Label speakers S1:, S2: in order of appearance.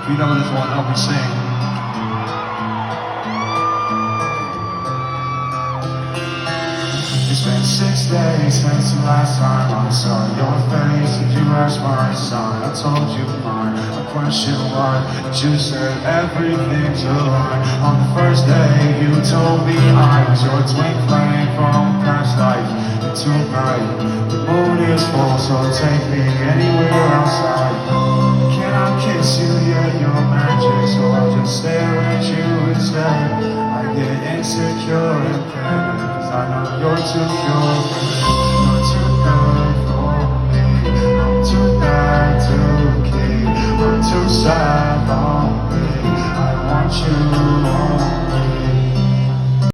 S1: you know this one, help me sing. It's been 6 days since the last time I saw your face. Did you ask my sign? I told you mine. I questioned why, but you said everything's alright. On the first day you told me I was your twin flame from past life. And tonight the moon is full, so take me anywhere outside. Can I kiss you? Yeah, you're magic, so I'll just stare at you instead. I get insecure and panic, 'cause I know you're too pure for me.